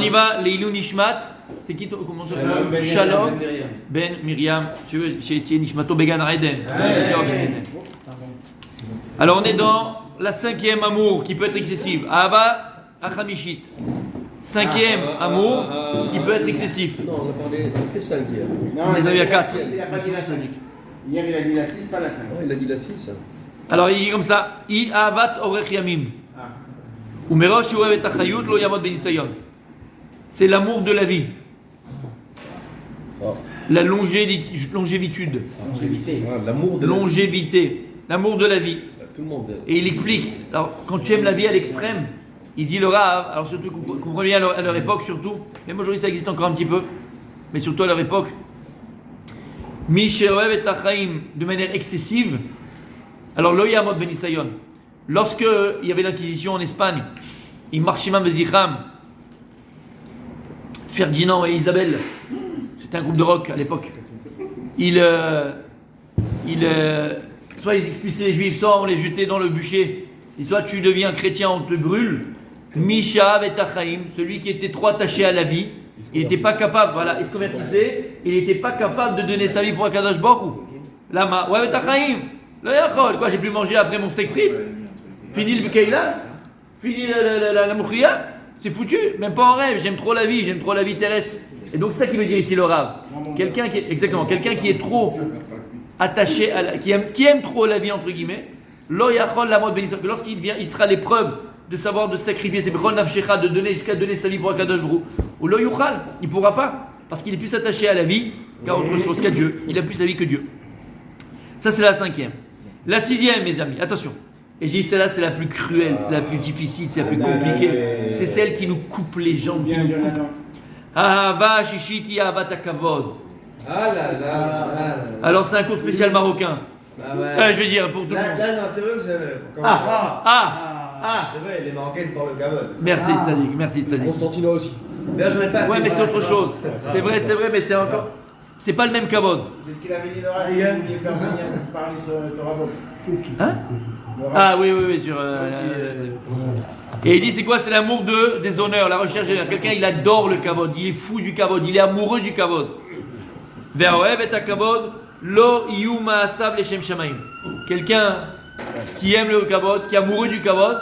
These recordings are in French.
y va, Leilou Nishmat. C'est qui comment ça s'appelle? Shalom Ben Miriam. Tu veux, chez Nishmato Began Eden. Alors on est dans la cinquième amour qui peut être excessive. Ahava Achamishit. Cinquième amour qui peut être excessif. Non, on a fait 5 hier. On les a vu à 4. Il a pas dit la 5. Hier il a dit la 6, pas la 5. Il a dit la 6. Alors il dit comme ça, I avat orech yamim. Umerosh yurev et achayut lo yamot benisayon. C'est l'amour de la vie. La longévitude. Longévité. L'amour de la vie. Tout le monde. Et il explique. Alors quand tu aimes la vie à l'extrême, il dit le Rav, alors surtout comprenez bien à leur époque surtout, même aujourd'hui ça existe encore un petit peu, mais surtout à leur époque, Mi she'ohev et achaim de manière excessive. Alors, lo yamot benisayon. Lorsque il y avait l'inquisition en Espagne, Marchimam Vezicham, Ferdinand et Isabelle, c'était un groupe de rock à l'époque. Soit ils expulsaient les juifs, soit on les jetait dans le bûcher. Et soit tu deviens chrétien, on te brûle. Misha et Tachaim, celui qui était trop attaché à la vie, il n'était pas capable, voilà, il se convertissait, il n'était pas capable de donner sa vie pour un Kadosh Baruch Hu. Lama, ouais, Tachaim. Quoi, j'ai plus mangé après mon steak frites. Fini le Bukeila. Fini la mouchia. C'est foutu. Même pas en rêve. J'aime trop la vie terrestre. Et donc, c'est ça qui veut dire ici le Rav. Quelqu'un qui est trop attaché à qui aime trop la vie, entre guillemets. Lo yachol la mode bénissant. Lorsqu'il vient, il sera l'épreuve de savoir de sacrifier. C'est bechol nafshecha, de donner jusqu'à donner sa vie pour un Kadosh Baruch Hu. Ou lo yuchal. Il pourra pas. Parce qu'il est plus attaché à la vie qu'à autre chose, qu'à Dieu. Il a plus sa vie que Dieu. Ça, c'est la cinquième. La sixième, mes amis, attention. Et j'ai dit, celle-là, c'est la plus cruelle, c'est la plus difficile, c'est la plus compliquée. C'est celle qui nous coupe les jambes, qui nous coupe. Ahava shishiti ahava takavod. Ah là là. Alors, c'est un cours spécial marocain. Ah ouais. Je veux dire, pour tout le monde. Là, non, c'est vrai que j'avais. C'est vrai, les Marocains, c'est dans le Gabon. Merci, Tzadik. Constantino aussi. D'ailleurs, je mets pas. Ouais, mais c'est autre chose. C'est vrai, mais c'est encore. C'est pas le même kavod. C'est ce qu'il avait dit Laura, il voulait faire venir parler sur le Torah. Qu'est-ce qu'il fait? Ah oui, sur. Et il dit c'est quoi? C'est l'amour des honneurs, la recherche des honneurs. Quelqu'un il adore le kavod, il est fou du kavod, il est amoureux du kavod. Ve'ohev et kavod lo iyu ma'asav leshem shamaim. Quelqu'un qui aime le kavod, qui est amoureux du kavod,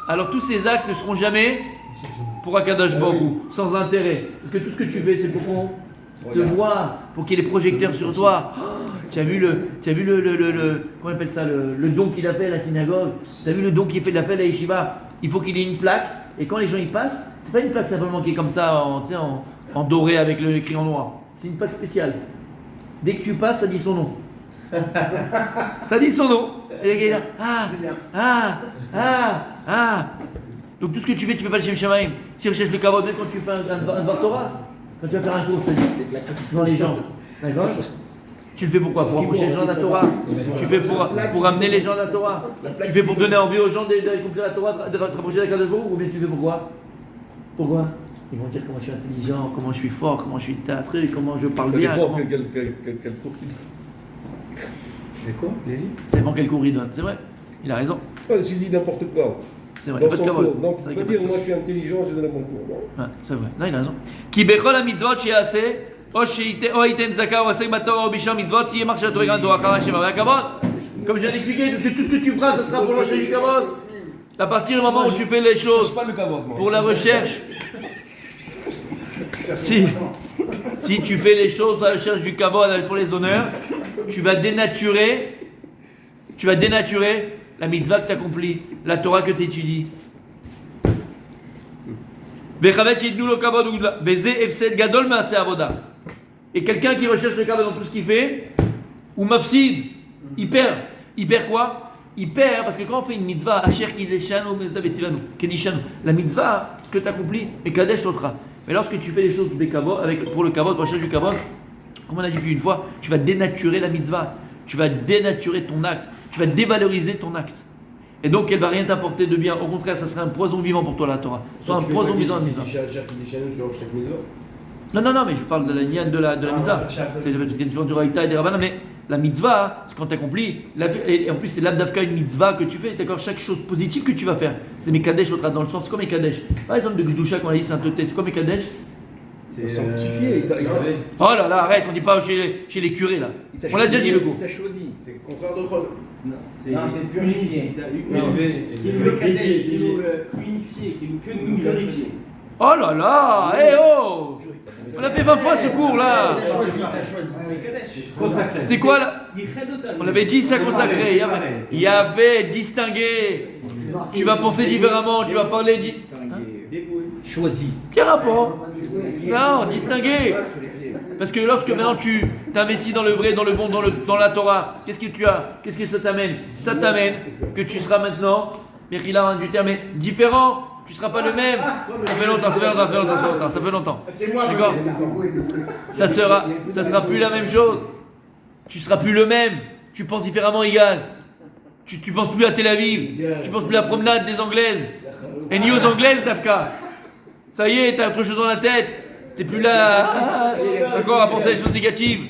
alors tous ses actes ne seront jamais pour Akadosh Baruch Hu, sans intérêt. Parce que tout ce que tu fais c'est pour qu'on te voit, pour qu'il y ait les projecteurs sur toi. Tu as vu le comment on appelle ça, le don qu'il a fait à la synagogue. Tu as vu le don qu'il a fait à la yeshiva. Il faut qu'il ait une plaque. Et quand les gens y passent, c'est pas une plaque simplement qui est comme ça en doré avec le écrit en noir. C'est une plaque spéciale. Dès que tu passes, ça dit son nom. Ça dit son nom. Et les gars, donc tout ce que tu fais pas le Shem Shamaim. Si tu recherches le kavod, même quand tu fais un Torah, quand tu vas faire un cours, ça dit devant les gens. D'accord? Tu le fais pourquoi? Pour approcher les gens de la Torah. Tu fais pour amener les gens de la Torah. Tu fais pour donner envie aux gens d'accomplir la Torah, de se rapprocher de la Kadosh Baruch Hu, ou bien tu fais pourquoi? Pourquoi? Ils vont dire comment je suis intelligent, comment je suis fort, comment je suis théâtreux, comment je parle bien. Ça dépend quel cours il donne. Mais quoi? Ça dépend quel cours il donne, c'est vrai. Il a raison. S'il dit n'importe quoi. C'est vrai, Dans il n'y a pas de son kavod. cours. Donc, tu peux dire, moi je suis intelligent, je donne mon cours. Non, C'est vrai, là il a raison. Ki bechol ha-mitzvot she'aseh, o iten zaka, o asek batorah, o bishar mitzvot, ki yemarche la Torah gan Torah chara shema v'akavod. Comme je viens d'expliquer, parce que tout ce que tu feras, ça sera pour la recherche du kavod. À partir du moment où tu fais les choses pour la recherche, si tu fais les choses pour la recherche du kavod pour les honneurs, tu vas dénaturer la mitzvah que tu accomplis, la Torah que tu étudies. Et quelqu'un qui recherche le kavod dans tout ce qu'il fait, ou mafsid, il perd. Il perd quoi? Il perd parce que quand on fait une mitzvah, la mitzvah, ce que tu accomplis, et kadesh l'autra. Mais lorsque tu fais les choses pour le kavod, pour la recherche du kavod, comme on a dit plus une fois, tu vas dénaturer la mitzvah, tu vas dénaturer ton acte, tu vas dévaloriser ton acte. Et donc elle va rien t'apporter de bien. Au contraire, ça serait un poison vivant pour toi la Torah. Soit un poison vivant à la mitzvah. Non, mais je parle de la niane de la mitzvah. C'est parce qu'il y a différentes du Raïta et des Rabbanan, mais La mitzvah, c'est quand tu accomplis, et en plus c'est l'abdavka, une mitzvah que tu fais, d'accord, chaque chose positive que tu vas faire. C'est Mekadesh, dans le sens, c'est comme Mekadesh. Par exemple, de Gdusha, quand on a dit sainteté, c'est comme Mekadesh. C'est sanctifié. Oh là là, arrête, on dit pas chez les curés là. On l'a déjà dit le coup. Il t'a choisi. C'est le contraire de Chol. Non, Non, c'est purifié. Que nous purifier. Oh là là, eh oh. On a fait 20 fois ce cours là. Consacré. C'est quoi là? On avait dit ça consacré. Il y avait distingué. Tu vas penser différemment, tu vas parler Choisi. Quel rapport? Non, distingué. Parce que lorsque maintenant tu t'investis dans le vrai, dans le bon, dans la Torah, qu'est-ce que tu as? Qu'est-ce que ça t'amène? Ça t'amène que tu seras maintenant, Mechila du terme, différent. Tu ne seras pas le même. Ça fait longtemps. D'accord? Ça sera plus la même chose. Tu ne seras plus le même. Tu penses différemment égal. Tu ne penses plus à Tel Aviv. Tu ne penses plus à la promenade des Anglaises. Et ni aux Anglaises, Dafka. Ça y est, tu as autre chose dans la tête. Tu n'es plus là. D'accord, à penser à des choses négatives.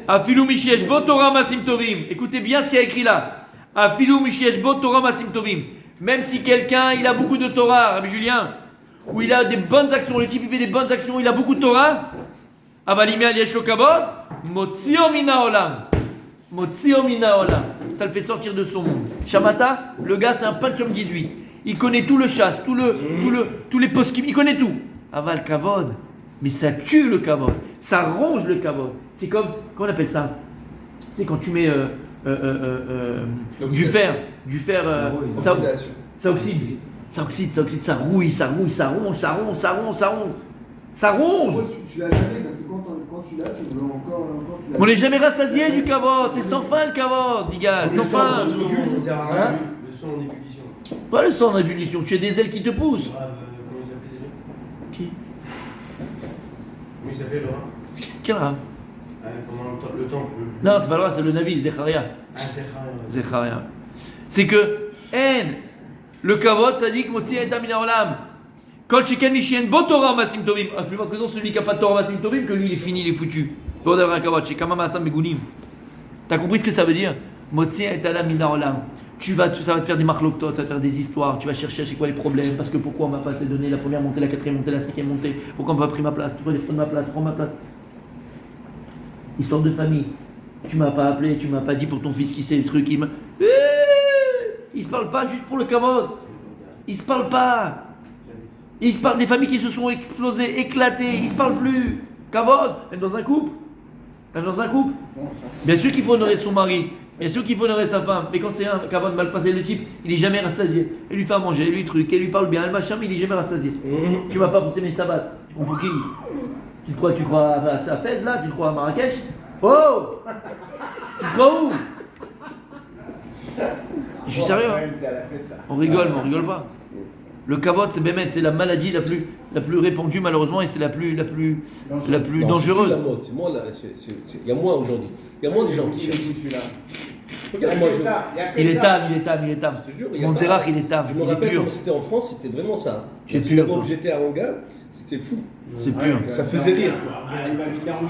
Afilou Mishiesh Bo Torah Masim Tovim. Écoutez bien ce qu'il y a écrit là. Afilou Mishiesh Bo Torah Masim Tovim. Même si quelqu'un, il a beaucoup de Torah, Rabbi Julien, ou il a des bonnes actions, le type il fait des bonnes actions, il a beaucoup de Torah, Avalimia Yesh Lo Kavod, Motzio Mina Olam. Motzio Mina Olam. Ça le fait sortir de son monde. Shamata, le gars c'est un Pentium 18. Il connaît tout le chasse, tous les poskim, il connaît tout. Aval Kavod, mais ça tue le Kavod, ça ronge le Kavod. C'est comme, comment on appelle ça? Tu sais, quand tu mets du fer, ça oxyde, ça rouille, ça ronge. Tu l'as jamais parce que quand tu l'as, tu veux encore tu l'as. On n'est jamais rassasié du kavod, c'est sans fin le kavod, Digal, sans fin. Ça sert à rien. Le son en ébullition. Pas le sang en ébullition, tu as des ailes qui te poussent. Comment il s'appelait déjà? Qui? Comment il s'appelait Laura? Quel rave? Pendant le temple. Non, c'est pas le rave, c'est le Navi, Zecharia. Ah, c'est frère. Zecharia. C'est que, le kavod, ça dit que Motzi et Amina Olam. Kol Sheken Mishien Bo Torah Masim Tovim. À plus forte raison, celui qui n'a pas de Torah Masim Tovim, que lui il est fini, il est foutu. T'as compris ce que ça veut dire? Motzi et Amina Olam. Ça va te faire des marloktot, ça va te faire des histoires, tu vas chercher chez quoi les problèmes, parce que pourquoi on m'a pas assez donné la première montée, la quatrième montée, la cinquième montée, pourquoi on m'a pas pris ma place, pourquoi les de ma place, prends ma place. Histoire de famille, tu m'as pas appelé, tu m'as pas dit pour ton fils qui sait le truc, il se parle pas juste pour le kavod, il se parle pas, il se parle des familles qui se sont explosées, éclatées, il se parle plus, kavod, même dans un couple, bien sûr qu'il faut honorer son mari. Bien sûr qu'il faut honorer sa femme, mais quand c'est un kavod mal passé, le type, il est jamais rassasié. Il lui fait à manger, il lui truc, il lui parle bien, le machin, mais il est jamais rassasié. Tu vas pas porter mes sabbats. Tu comprends qui? Tu crois à Fès là? Tu crois à Marrakech? Oh! Tu crois où? Je suis sérieux, hein? On rigole, mais on rigole pas. Le kavod, c'est bémet, c'est la maladie la plus répandue malheureusement et c'est la plus dangereuse. C'est la mode, c'est moi là, il y a moins aujourd'hui. Il y a moins de gens qui cherchent. Regarde-moi, Il est tam. je te jure, il y a Montserrat, pas- il est tam. Je me rappelle quand c'était en France, c'était vraiment ça. C'est Parce que sûr. d'abord, j'étais à Angers, c'était fou. C'est pur. Ça faisait rire. Il va habiter en La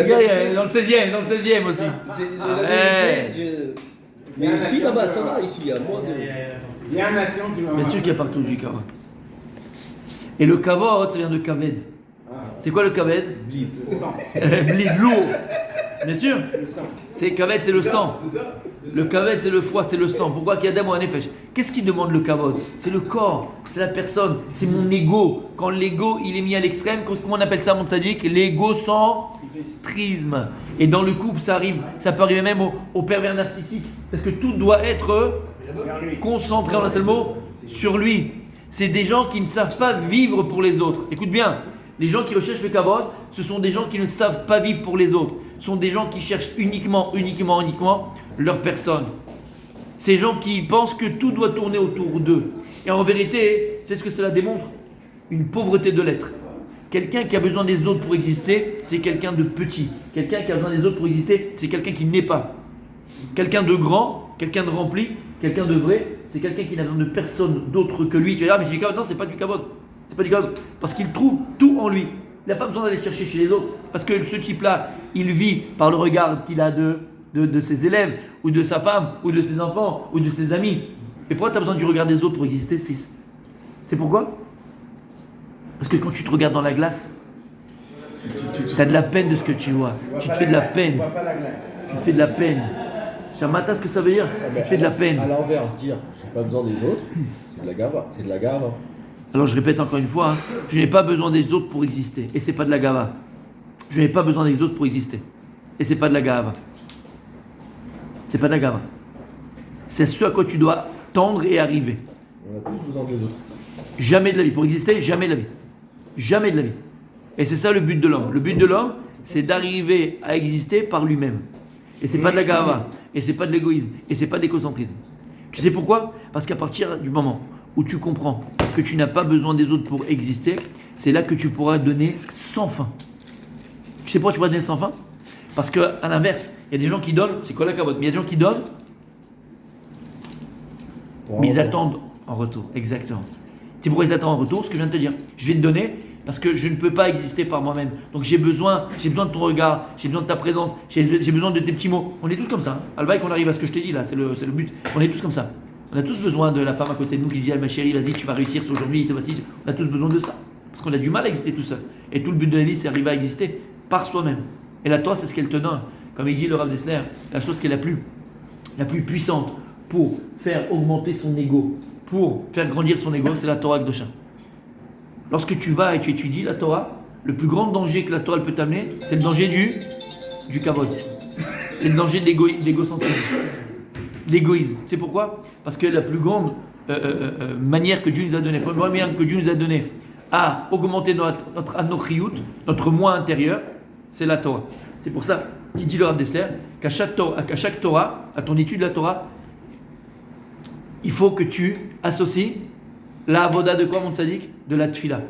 Le gars, il vérité- est dans le 16e aussi. la vérité, mais ici, là-bas, ça va, ici, il y a moins de... Il y a un nation qui va. Bien sûr qu'il y a partout du kavod. Et le kavod, ça vient de kaved. C'est quoi le kaved? Blid. Blid, lourd. Bien sûr. Le sang. C'est kaved, c'est le sang. C'est ça. Le kaved, c'est le foie, c'est le sang. Pourquoi qu'il y a d'âme ou un nefesh? Qu'est-ce qui demande le kavod? C'est le corps, c'est la personne, c'est mon ego. Quand l'ego il est mis à l'extrême, comment on appelle ça, mon tzaddik? L'égocentrisme. Et dans le couple, ça peut arriver même au pervers narcissique. Parce que tout doit être concentré, en un seul mot, sur lui. C'est des gens qui ne savent pas vivre pour les autres. Écoute bien, les gens qui recherchent le kavod, ce sont des gens qui ne savent pas vivre pour les autres. Ce sont des gens qui cherchent uniquement leur personne. Ces gens qui pensent que tout doit tourner autour d'eux. Et en vérité, c'est ce que cela démontre? Une pauvreté de l'être. Quelqu'un qui a besoin des autres pour exister, c'est quelqu'un de petit. Quelqu'un qui a besoin des autres pour exister, c'est quelqu'un qui n'est pas. Quelqu'un de grand, quelqu'un de rempli, quelqu'un de vrai, c'est quelqu'un qui n'a besoin de personne d'autre que lui. Tu vas dire, mais c'est du kavod. Non, c'est pas du kavod. C'est pas du kavod. Parce qu'il trouve tout en lui. Il n'a pas besoin d'aller chercher chez les autres. Parce que ce type-là, il vit par le regard qu'il a de ses élèves, ou de sa femme, ou de ses enfants, ou de ses amis. Et pourquoi tu as besoin du regard des autres pour exister, fils? C'est pourquoi? Parce que quand tu te regardes dans la glace, tu as de la peine de ce que tu vois. Tu te fais de la peine. Tu te fais de la peine. Shamata, ce que ça veut dire? Tu te fais de la peine. À l'envers, dire j'ai pas besoin des autres, c'est de la gava. C'est de la gava. Alors je répète encore une fois, hein, je n'ai pas besoin des autres pour exister. Et c'est pas de la gava. Je n'ai pas besoin des autres pour exister. Et c'est pas de la gava. C'est pas de la gava. C'est ce à quoi tu dois tendre et arriver. On a tous besoin des autres. Jamais de la vie. Pour exister, jamais de la vie. Jamais de la vie. Et c'est ça le but de l'homme. Le but de l'homme, c'est d'arriver à exister par lui-même. Et c'est pas de la gava. Et c'est pas de l'égoïsme. Et c'est pas de l'écocentrisme. Tu sais pourquoi? Parce qu'à partir du moment où tu comprends que tu n'as pas besoin des autres pour exister, c'est là que tu pourras donner sans fin. Tu sais pourquoi tu pourras donner sans fin? Parce qu'à l'inverse, il y a des gens qui donnent, c'est quoi la cabote, mais il y a des gens qui donnent, mais ils attendent en retour. Exactement. C'est pourquoi ils attendent en retour ce que je viens de te dire. Je vais te donner parce que je ne peux pas exister par moi-même. Donc j'ai besoin de ton regard, j'ai besoin de ta présence, j'ai besoin de tes petits mots. On est tous comme ça. Hein. Albaï, qu'on arrive à ce que je t'ai dit là, c'est le but. On est tous comme ça. On a tous besoin de la femme à côté de nous qui dit ah, ma chérie, vas-y, tu vas réussir aujourd'hui, c'est facile. On a tous besoin de ça. Parce qu'on a du mal à exister tout seul. Et tout le but de la vie, c'est arriver à exister par soi-même. Et la Torah, c'est ce qu'elle te donne. Comme il dit le Rav Dessler, la chose qui est la plus puissante pour faire augmenter son ego, pour faire grandir son ego, c'est la Torah Kdosha. Lorsque tu vas et tu étudies la Torah, le plus grand danger que la Torah peut t'amener, c'est le danger du kavod. C'est le danger de l'égocentrisme. L'égoïsme. C'est pourquoi? Parce que la plus grande manière que Dieu nous a donnée, la première manière que Dieu nous a donnée à augmenter notre anochiyut, notre moi intérieur, c'est la Torah. C'est pour ça qu'il dit le Rav Dessler qu'à chaque Torah, à ton étude de la Torah, il faut que tu associes la avoda de quoi, mon tzaddik? De la tfila.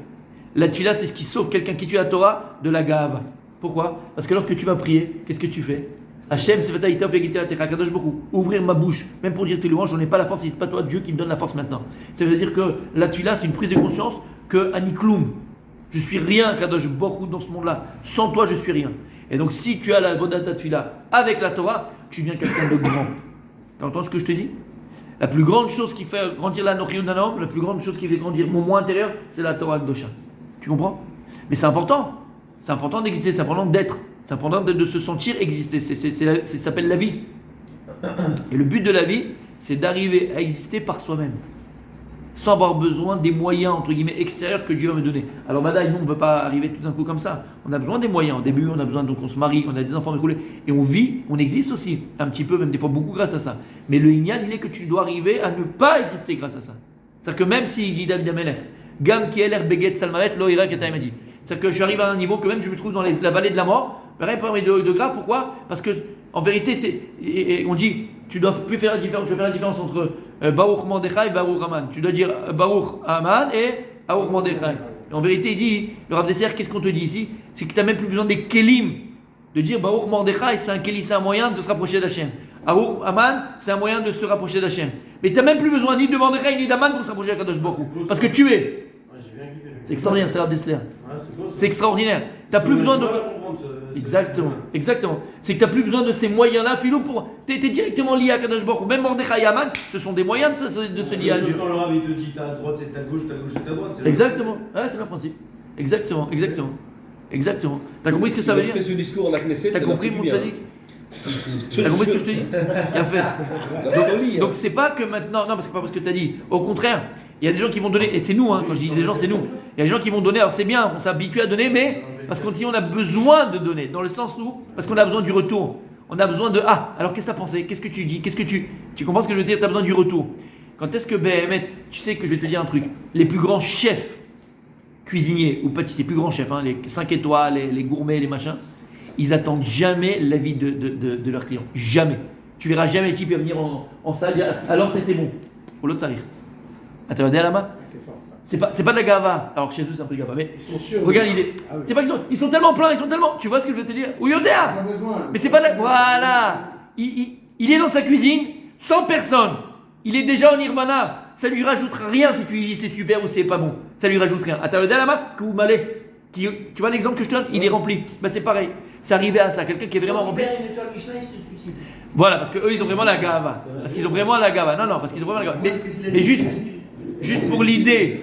La tfila, c'est ce qui sauve quelqu'un qui tue la Torah de la gave. Pourquoi? Parce que lorsque tu vas prier, qu'est-ce que tu fais? Hachem, Kadosh Baruch Hu, ouvrir ma bouche, même pour dire tes louanges, j'en ai pas la force, c'est pas toi Dieu qui me donne la force maintenant. Ça veut dire que la tfila, c'est une prise de conscience que Anikloum, je suis rien, Kadosh Baruch Hu, dans ce monde-là. Sans toi, je suis rien. Et donc, si tu as la avoda de la tfila avec la Torah, tu deviens quelqu'un de grand. Tu entends ce que je te dis? La plus grande chose qui fait grandir la nourriture d'un homme, la plus grande chose qui fait grandir mon moi intérieur, c'est la Torah Kdosha. Tu comprends? Mais c'est important. C'est important d'exister, c'est important d'être. C'est important de se sentir exister. Ça s'appelle la vie. Et le but de la vie, c'est d'arriver à exister par soi-même. Sans avoir besoin des moyens, entre guillemets, extérieurs que Dieu va me donner. Alors, madame, nous, on ne peut pas arriver tout d'un coup comme ça. On a besoin des moyens. Au début, on a besoin, donc on se marie, on a des enfants découlés. Et on vit, on existe aussi. Un petit peu, même des fois beaucoup grâce à ça. Mais le Inyan, il est que tu dois arriver à ne pas exister grâce à ça. C'est-à-dire que même s'il dit David Amelech, Gam qui est beget salmaret, lo ira ketaim dit. C'est-à-dire que j'arrive à un niveau que même je me trouve dans la vallée de la mort, mais rien de grave. Pourquoi? Parce que, en vérité, on dit, tu dois plus faire la différence, je vais faire la différence entre Baruch Mordechai et Baruch Haman. Tu dois dire Baruch Haman et Baruch Mordechai. En vérité, il dit, le Rav Dessler, qu'est-ce qu'on te dit ici? C'est que tu n'as même plus besoin des kelim. De dire Baruch Mordechai, c'est un keli, c'est un moyen de se rapprocher d'Hachem. Baruch Haman, c'est un moyen de se rapprocher d'Hachem. Mais tu n'as même plus besoin ni de Mordechai ni d'Haman pour se rapprocher d'Akadosh Baruch Hu. Parce que tu es. C'est extraordinaire, c'est le Rav Dessler. C'est extraordinaire. Tu n'as plus besoin de. Exactement. C'est que tu n'as plus besoin de ces moyens-là, Philou, pour. Tu es directement lié à Kadosh Baruch Hu. Même Mordechai et Haman, ce sont des moyens de se lier à Dieu. Quand le Rav il te dit ta droite c'est ta gauche c'est ta droite. Exactement. Ouais, c'est le principe. Exactement. T'as compris ce que ça veut dire? On fait ce discours en la Knesset. T'as compris, mon tzaddik? T'as compris ce que je te dis? Bien fait. Donc c'est pas que maintenant. Non, c'est pas parce que tu as dit. Au contraire, il y a des gens qui vont donner. Et c'est nous, quand je dis des gens, c'est nous. Il y a des gens qui vont donner. Alors c'est bien, on s'habitue à donner, mais parce qu'on on a besoin de donner. Dans le sens où. Parce qu'on a besoin du retour. On a besoin de. Ah, alors qu'est-ce que tu as pensé? Qu'est-ce que tu dis? Qu'est-ce que tu comprends ce que je veux dire? Tu as besoin du retour. Quand est-ce que Béhémet, tu sais que je vais te dire un truc. Les plus grands chefs cuisiniers ou pâtissiers, plus grands chefs, les 5 étoiles, les gourmets, les machins, ils attendent jamais l'avis de leurs clients. Jamais. Tu verras jamais le type venir en salle dire alors c'était bon. Pour l'autre, ça rire. Attends, regardez à la main. C'est fort. C'est pas de la gava. Alors chez eux, c'est un peu de gava. Mais Ils sont sûrs. regarde l'idée. Ah oui. C'est pas qu'ils ils sont tellement pleins, Tu vois ce que je veux te dire? Oui, Yodéa. Pas besoin. Mais c'est pas de la. Voilà. Il est dans sa cuisine, 100 personnes. Il est déjà en nirvana. Ça lui rajoute rien si tu lui dis c'est super ou c'est pas bon. Ça lui rajoute rien. Attends, regardez à la main. Que vous m'allez. tu vois l'exemple que je te donne, il est rempli. Ben, c'est pareil. C'est arrivé à ça. Quelqu'un qui est vraiment rempli. Une étoile Michelin, il se suicide. Voilà, parce qu'eux, ils ont vraiment la gava. Parce qu'ils ont vraiment la gava. Non, parce qu'ils ont vraiment la gava. Mais juste pour l'idée,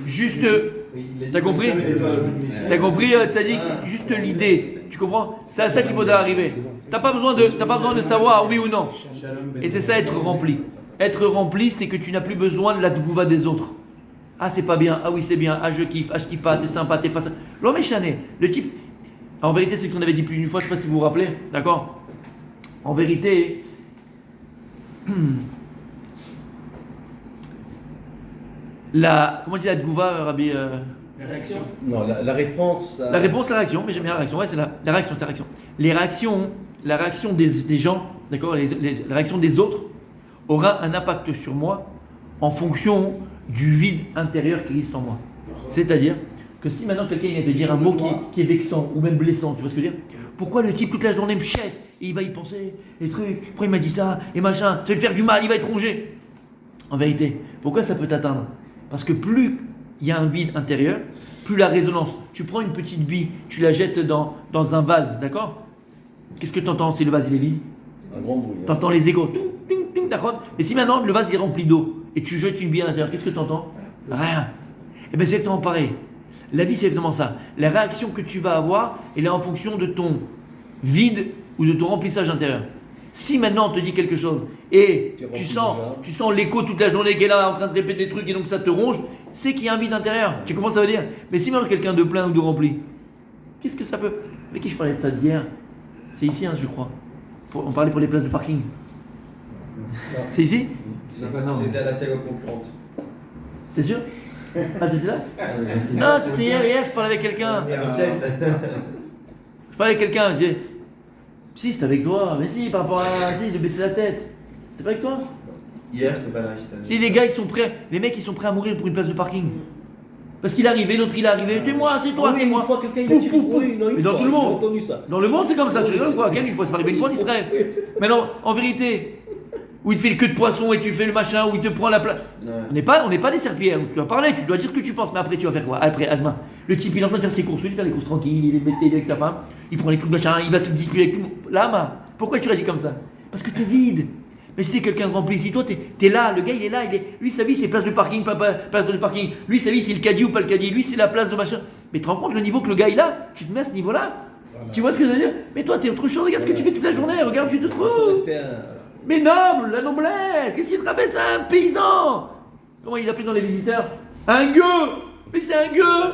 juste. T'as compris? T'as compris, Tzadik? Juste l'idée. Tu comprends? C'est à ça qu'il faudra arriver. T'as pas besoin de savoir oui ou non. Et c'est ça être rempli. Être rempli, c'est que tu n'as plus besoin de la tgouva des autres. Ah, c'est pas bien. Ah oui, c'est bien. Ah, je kiffe. Ah, je kiffe pas. T'es sympa. T'es pas ça. L'homme est chané. Le type. En vérité, c'est ce qu'on avait dit plus d'une fois. Je sais pas si vous vous rappelez. D'accord? En vérité. Comment dit la tgouva, Rabbi La réaction. Non, la réponse. La réponse, la réaction, mais j'aime bien la réaction. Ouais, c'est la réaction, c'est la réaction. La réaction des gens, d'accord, la réaction des autres aura un impact sur moi en fonction du vide intérieur qui existe en moi. C'est-à-dire que si maintenant quelqu'un vient te dire un mot qui est vexant ou même blessant, tu vois ce que je veux dire? Pourquoi le type toute la journée me chète et il va y penser, et trucs, pourquoi il m'a dit ça, et machin, ça va lui faire du mal, il va être rongé. En vérité, pourquoi ça peut t'atteindre? Parce que plus il y a un vide intérieur, plus la résonance. Tu prends une petite bille, tu la jettes dans un vase, d'accord? Qu'est-ce que tu entends si le vase il est vide? Un grand bruit. Tu entends les échos. Ting, ting, ting, d'accord? Et si maintenant le vase il est rempli d'eau et tu jettes une bille à l'intérieur, qu'est-ce que tu entends? Rien. Et bien c'est exactement pareil. La vie c'est exactement ça. La réaction que tu vas avoir, elle est en fonction de ton vide ou de ton remplissage intérieur. Si maintenant on te dit quelque chose et tu sens l'écho toute la journée qui est là en train de répéter des trucs et donc ça te ronge, c'est qu'il y a un vide intérieur. Tu comprends ce que ça veut dire? Mais si maintenant quelqu'un de plein ou de rempli, qu'est-ce que ça peut? Avec qui je parlais de ça d'hier? C'est ici, je crois. On parlait pour les places de parking. C'est ici? C'était à la saga concurrente. T'es sûr? Ah, t'étais là? Non, c'était hier, je parlais avec quelqu'un. Je parlais avec quelqu'un, je disais, si, c'était avec toi. Mais si, par rapport à de baisser la tête. C'était pas avec toi? Hier, j'étais pas là. Si, les gars, les mecs, ils sont prêts à mourir pour une place de parking. Parce qu'il est arrivé, l'autre il est arrivé, c'est moi, c'est toi, c'est moi. Une fois, quelqu'un il a dit, oui, non, Mais dans tout le monde. J'ai entendu ça. Dans le monde, c'est comme ça, tu rigoles quoi? Quelle une fois, c'est pas arrivé une fois en Israël. Mais non, en vérité, où il te fait le queue de poisson et tu fais le machin, où il te prend la place. On n'est pas des serpillères, tu vas parler, tu dois dire ce que tu penses, mais après tu vas faire quoi? Après, Asma, le type il est en train de faire ses courses, il fait les courses tranquilles, il est avec sa femme, il prend les coups de machin, il va se disputer avec tout le monde. Lama, pourquoi tu réagis comme ça? Parce que t'es vide. Mais si t'es quelqu'un de rempli, si toi t'es là, le gars il est là, lui sa vie c'est place de parking, pas place de parking, lui sa vie c'est le caddie ou pas le caddie, lui c'est la place de machin. Mais tu te rends compte le niveau que le gars il a? Tu te mets à ce niveau-là? Voilà. Tu vois ce que je veux dire? Mais toi t'es autre chose, regarde ce que tu fais toute la journée, regarde où tu te trouves. Mais noble, la noblesse, qu'est-ce qu'il te rappelle? C'est un paysan. Comment il appelle dans les visiteurs? Un gueux. Mais c'est un gueux.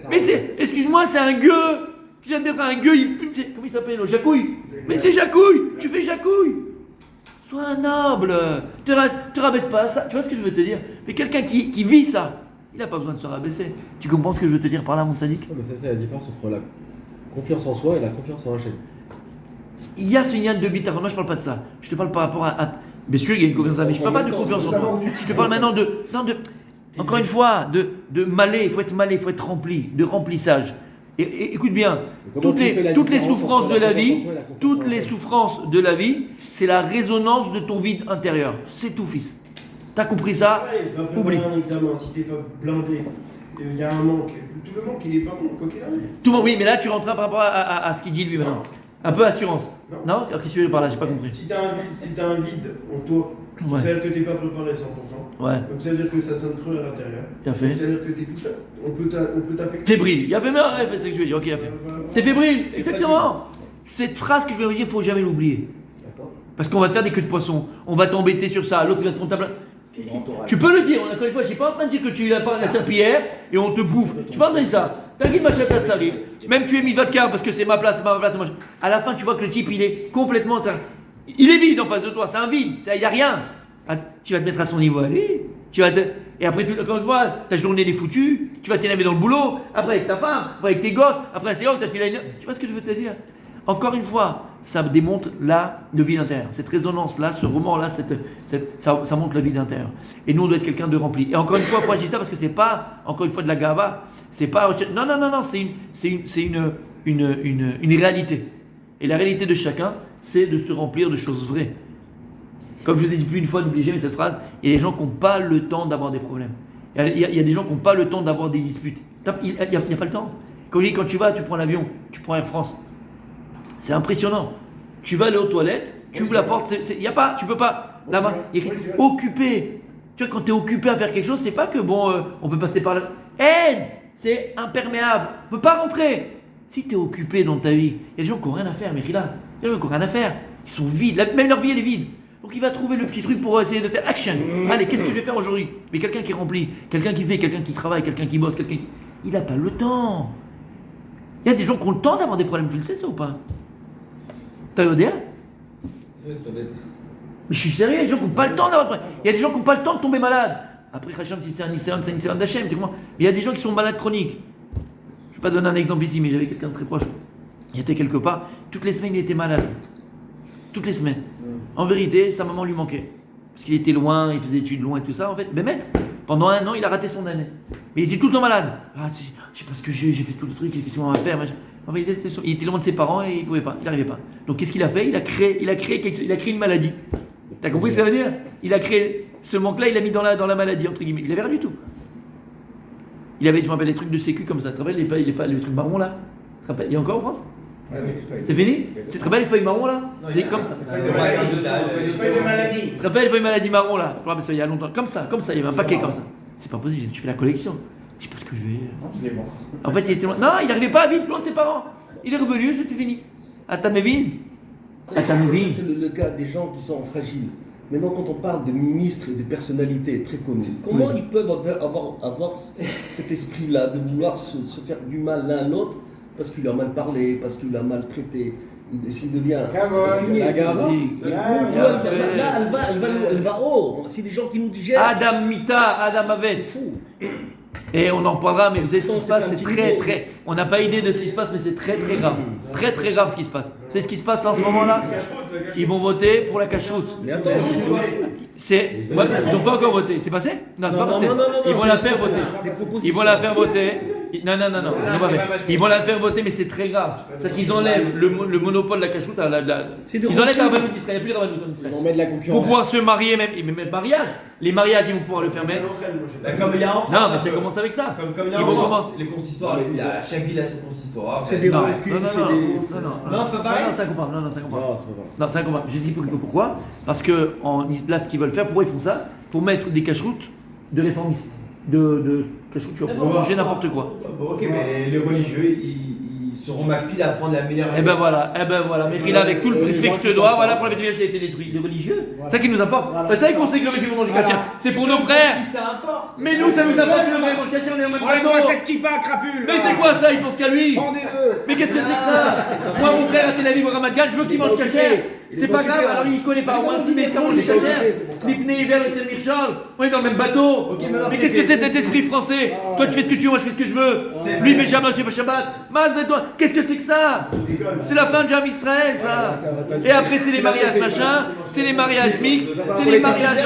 Mais c'est, excuse-moi, c'est un gueux. Tu viens de dire un gueux, comment il s'appelle? Jacouille. Mais c'est Jacouille, tu fais Jacouille. Sois un noble, te rabaisse pas à ça, tu vois ce que je veux te dire? Mais quelqu'un qui vit ça, il n'a pas besoin de se rabaisser. Tu comprends ce que je veux te dire par là, mon sadique? Mais ça, c'est la différence entre la confiance en soi et la confiance en Hachem. Il y a ce lien de bitachon, moi je parle pas de ça. Je te parle par rapport à bien sûr, il y a une confiance en soi, mais je parle pas de confiance en soi. Je te parle maintenant encore une fois, de malais, il faut être malais, il faut être rempli, de remplissage. Et écoute bien, toutes les souffrances de la vie, c'est la résonance de ton vide intérieur. C'est tout, fils. T'as compris ça? Va Oublie. préparer un examen, si t'es pas blindé, il y a un manque. Tout le manque, il est pas bon, quoi qu'il arrive. Tout le monde, oui, mais là tu rentres par rapport à ce qu'il dit lui maintenant. Un peu assurance. Non? Qu'est-ce que tu veux dire par là? J'ai pas compris. Si t'as un vide en toi, Ouais. ça veut dire que t'es pas préparé 100%. Ouais. Donc ça veut dire que ça sonne creux à l'intérieur. Bien fait. Donc ça veut dire que t'es touché. On peut t'affecter. Fébrile. Il a fait mal, ouais, c'est ce que je veux dire. Ok, il a fait. T'es fébrile, exactement. Cette phrase que je vais vous dire, il faut jamais l'oublier. Parce qu'on va te faire des queues de poisson. On va t'embêter sur ça. L'autre il va te prendre ta place. Tu peux le dire, encore une fois, je suis pas en train de dire que tu la serpillière et on te bouffe. Tu peux entendre ça. T'inquiète, ma chatte, ça arrive. Même tu es mis vodka parce que c'est ma place, c'est ma place. À la fin, tu vois que le type, il est complètement. Il est vide en face de toi, c'est un vide, il n'y a rien. Tu vas te mettre à son niveau à lui. Et après, encore une fois, ta journée est foutue. Tu vas t'énerver dans le boulot. Après, avec ta femme, après, avec tes gosses. Après, c'est que tu as fait la. Tu vois ce que je veux te dire? Encore une fois, ça démontre le vide intérieur. Cette résonance-là, ce roman-là, ça montre le vide intérieur. Et nous, on doit être quelqu'un de rempli. Et encore une fois, pourquoi je dis ça? Parce que c'est pas, encore une fois, de la gava. C'est pas. Non, c'est une réalité. Et la réalité de chacun, c'est de se remplir de choses vraies. Comme je vous ai dit plus une fois, n'oubliez jamais cette phrase, il y a des gens qui n'ont pas le temps d'avoir des problèmes. Il y a des gens qui n'ont pas le temps d'avoir des disputes. Il n'y a pas le temps. Quand tu vas, tu prends l'avion, tu prends Air France. C'est impressionnant. Tu vas aller aux toilettes, tu ouvres la porte, il n'y a pas, tu peux pas. Là-bas, il y a écrit occupé. Tu vois, quand tu es occupé à faire quelque chose, c'est pas que on peut passer par là. C'est imperméable. On peut pas rentrer. Si tu es occupé dans ta vie, il y a des gens qui n'ont rien à faire, mais il y a des gens qui n'ont rien à faire. Ils sont vides. Même leur vie, elle est vide. Donc il va trouver le petit truc pour essayer de faire action. Allez, qu'est-ce que je vais faire aujourd'hui? Mais quelqu'un qui remplit, quelqu'un qui fait, quelqu'un qui travaille, quelqu'un qui bosse, il n'a pas le temps. Il y a des gens qui ont le temps d'avoir des problèmes. Tu le sais ça ou pas? T'as l'ODA? C'est pas bête. Mais je suis sérieux, il y a des gens qui n'ont pas le temps d'avoir des problèmes. Il y a des gens qui n'ont pas le temps de tomber malade. Après, Hacham, si c'est un Nissan, c'est un Nissan d'Hachem, tu comprends? Mais il y a des gens qui sont malades chroniques. Je ne vais pas donner un exemple ici, mais j'avais quelqu'un de très proche. Il était quelque part, toutes les semaines il était malade. Toutes les semaines. En vérité, sa maman lui manquait. Parce qu'il était loin, il faisait des études loin et tout ça. En fait, pendant 1 an, il a raté son année. Mais il était tout le temps malade. Je sais pas ce que j'ai fait tout le truc, qu'est-ce qu'on va faire. En fait, il était loin de ses parents et il pouvait pas, il n'arrivait pas. Donc qu'est-ce qu'il a fait? Il a créé une maladie. T'as compris ce que ça veut dire? Il a créé ce manque-là, il l'a mis dans la maladie, entre guillemets. Il avait rien du tout. Il avait, je me rappelle, les trucs de sécu comme ça. Tu te rappelles les trucs marrons là? Tu te rappelles? Il y a encore en France? C'est fini? Tu te rappelles les feuilles marron là? C'est comme ça. Feuille de maladie. Tu te rappelles les feuilles maladie marron là? Je me rappelle ça il y a longtemps. Comme ça, il y avait un paquet comme ça. C'est pas possible, tu fais la collection. Je sais pas ce que je vais. Non, je l'ai bon. En fait, il était loin. Non, il n'arrivait pas à vivre loin de ses parents. Il est revenu, c'est fini. À ta mévine. Ça, c'est le cas des gens qui sont fragiles. Maintenant, quand on parle de ministres et de personnalités très connues, comment ils peuvent avoir cet esprit-là de vouloir se faire du mal l'un à l'autre parce qu'il a mal parlé, parce qu'il a mal traité, s'il devient... Elle va haut. C'est des gens qui nous digèrent. Adam Mita, Adam Avet. C'est fou. Et on en reparlera, mais vous savez ce qui se passe, c'est très... On n'a pas idée de ce qui se passe, mais c'est très grave. Très grave ce qui se passe. Vous savez ce qui se passe là en ce moment-là? Ils vont voter pour la cachoute. Mais attends, ils n'ont pas encore voté. C'est passé? Non, c'est pas passé. Ils vont la faire voter. Ils vont la faire voter. Non. Ils vont la faire voter, mais c'est très grave. C'est-à-dire qu'ils enlèvent le monopole de la cachoute. Ils enlèvent la rabbanout d'Israël. Il n'y a plus de rabbanout en Israël. On met de la concurrence. Pour pouvoir se marier, même le mariage. Les mariages, ils vont pouvoir le permettre. Comme il y a en France. Non, mais ça commence avec ça. Comme il y a en France. Les consistoires, chaque ville a son consistoire. c'est des reculs, Non, c'est pas pareil. Non, ça compare. Non, ça compare. Non, c'est pas grave. Non, ça compare. Je dis pourquoi. Parce que là, ce qu'ils veulent faire, pourquoi ils font ça? Pour mettre des cacheroutes de réformistes. De cacheroutes, tu vas pouvoir manger n'importe quoi. Bon, ok, mais les religieux, ils seront macpides à prendre la meilleure. Eh ben voilà. Mais là, avec tout le respect que je te dois, voilà pour la vérité, ça a été détruit. Les religieux, c'est ça qui nous importe. C'est ça qu'on sait que le régime mange chrétien. C'est pour nos frères. Mais nous, ça nous importe que le vrai mange chrétien, on est en même temps. cette kippa à crapule. Mais c'est quoi ça? Il pense qu'à lui. Mais qu'est-ce que c'est que ça? Moi, mon frère à Tel Aviv au Ramat Gan, je veux qu'il mange cachère. C'est pas grave, alors il connaît pas. Moi, je dis, mais comment manger cachère? L'Ifné hiver, le Tel Mirchol, on est dans le même bateau. Mais qu'est-ce que c'est cet esprit français? Toi, tu fais ce que tu veux, moi, je fais ce que je veux. Lui, il fait Shabbat, je fais pas Shabbat. Toi, qu'est-ce que c'est que ça? C'est la fin de Jam Israël, ça. Et après, c'est les mariages machin, c'est les mariages mixtes, c'est les mariages.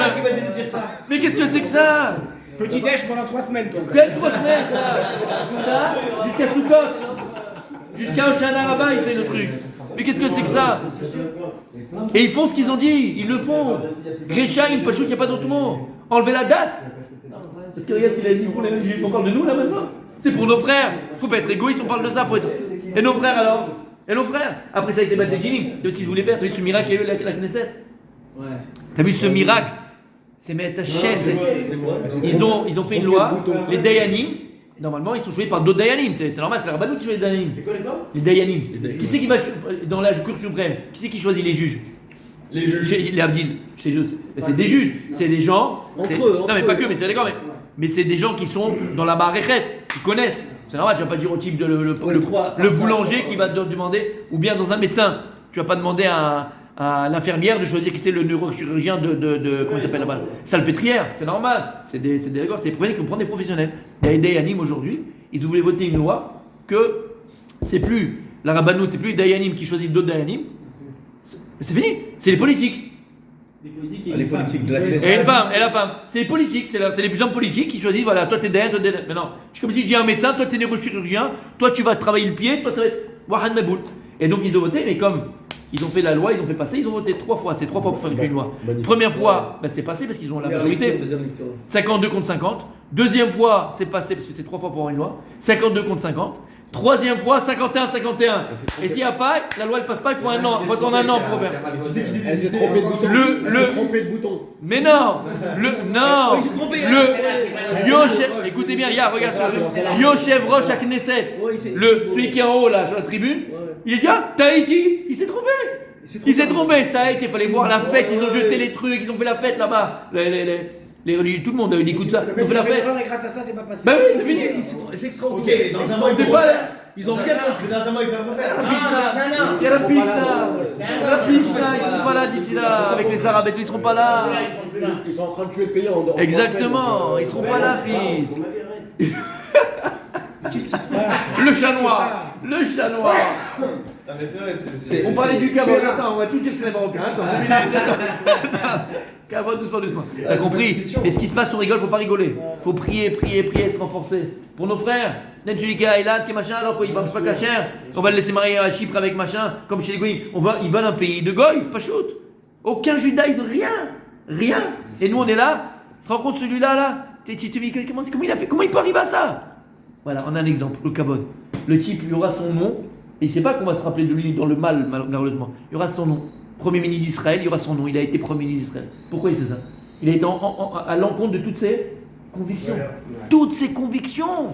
Mais qu'est-ce que c'est que ça? Petit déj pendant 3 semaines. Quelle 3 semaines, ça? Jusqu'à Soukot. Jusqu'à Oshana Rabbah, il fait le truc. Mais qu'est-ce que c'est que ça? Et ils font ce qu'ils ont dit, ils le font. Gréchaim, Pachout, il n'y a pas d'autre mot. Enlevez la date. Parce que regarde ce qu'il a dit pour les religieux. On parle de nous là maintenant. C'est pour nos frères. Faut pas être égoïste, on parle de ça. Faut être... Et nos frères alors? Et nos frères? Après ça a été battu des djinim. C'est ce qu'ils voulaient faire. Tu as vu ce miracle qu'il y a eu la Knesset? Ouais. T'as vu ce miracle? C'est Mehmet Hashem. Ils ont fait une loi, les Dayanim. Normalement, ils sont choisis par d'autres Dayanim. C'est normal, c'est la Rabbanout qui choisit les Dayanim. Les Dayanim. Qui c'est qui va dans la Cour suprême? Qui c'est qui choisit les juges? Les juges. Les Abdil. C'est des juges. C'est des gens. Entre eux. Non, mais pas que, mais c'est d'accord. Mais c'est des gens qui sont dans la Maréchet, qui connaissent. C'est normal, tu vas pas dire au type de le boulanger qui va te demander, ou bien dans un médecin. Tu vas pas demander à l'infirmière de choisir qui c'est le neurochirurgien comment il s'appelle là-bas, salpêtrière, c'est normal, c'est des professionnels qui prennent des professionnels. Il y a des Dayanim aujourd'hui, ils voulaient voter une loi que c'est plus la Rabbanout, c'est plus les Dayanim qui choisissent d'autres Dayanim, mais c'est fini, c'est les politiques. Les politiques de la Knesset. Et la femme, c'est les politiques, c'est les puissants politiques qui choisissent, voilà, toi t'es Dayan, toi t'es Dayan. Mais non, c'est comme si je dis à un médecin, toi t'es neurochirurgien, toi tu vas travailler le pied, toi ça va être Wahan Maboul. Et donc ils ont voté, mais comme ils ont fait la loi, ils ont fait passer, ils ont voté 3 fois. C'est 3 fois pour faire une loi. Première fois, c'est passé parce qu'ils ont la majorité. 52 contre 50. Deuxième fois, c'est passé parce que c'est 3 fois pour avoir une loi. 52 contre 50. Troisième fois, 51-51. Et s'il n'y a pas, la loi elle passe pas, il faut un an. Il faut attendre un an pour faire. Elle s'est trompée de bouton. Elle s'est trompée de bouton. Mais non, écoutez bien, regarde, Yoshev Rosh à Knesset, celui qui est en haut là, sur la tribune, il dit ah, Tahiti, il s'est trompé. Il s'est trompé, ça a été, il fallait voir la fête, ils ont jeté les trucs, ils ont fait la fête là-bas. Tout le monde avait dit écoute ça, ils ont fait la fête. Et grâce à ça, c'est pas passé. Bah oui, C'est extraordinaire. Ok, dans un mois, c'est pas là. Ils ont rien compris. Dans un mois, ils peuvent le faire. Il y a la Pishna, ils seront pas là d'ici là, avec les Arabes, ils seront pas là. Ils sont en train de tuer le pays en Exactement, ils seront pas là, fils. Qu'est-ce qui se passe? Le chat noir. Non, mais c'est vrai, On parlait du Cameroun, attends, on va tout dire sur les Marocains. Attends. Cameroun, doucement. T'as compris? Et ce qui se passe, on rigole, faut pas rigoler. Faut prier, se renforcer. Pour nos frères, même celui qui est à Elan, qui est machin, alors qu'il ne mange pas cachère, on va le laisser marier à Chypre avec machin, comme chez les Goïms. Ils veulent un pays de Goï, pas shoot. Aucun judaïsme, rien. Et nous, on est là. Tu te rends compte, celui-là, là? Comment il a fait? Comment il peut arriver à ça? Voilà, on a un exemple, le Kabod. Le type, il y aura son nom, et il ne sait pas qu'on va se rappeler de lui dans le mal, malheureusement. Il y aura son nom. Premier ministre d'Israël, il y aura son nom. Il a été premier ministre d'Israël. Pourquoi il fait ça? Il a été à l'encontre de toutes ses convictions. Toutes ses convictions.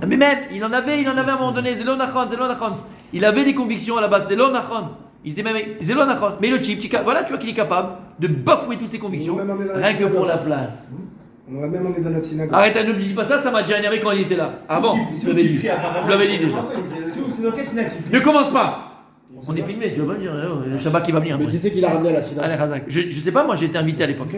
Mais même, il en avait à un moment donné. Zelo Nachon. Il avait des convictions à la base. Zelo Nachon. Il était même Zelo Nachon. Mais le type, voilà, tu vois qu'il est capable de bafouer toutes ses convictions, rien que pour la place. On aurait même emmené dans notre synagogue. Arrête, ne me dis pas ça m'a déjà énervé quand il était là. Avant, je l'avais dit. Je l'avais dit déjà. C'est dans quel synagogue? Ne commence pas. On est filmé, tu vas pas me dire, le Shabbat qui va venir. Mais qui c'est qui l'a ramené à la synagogue? Allez, Razak. Je sais pas, moi j'ai été invité à l'époque.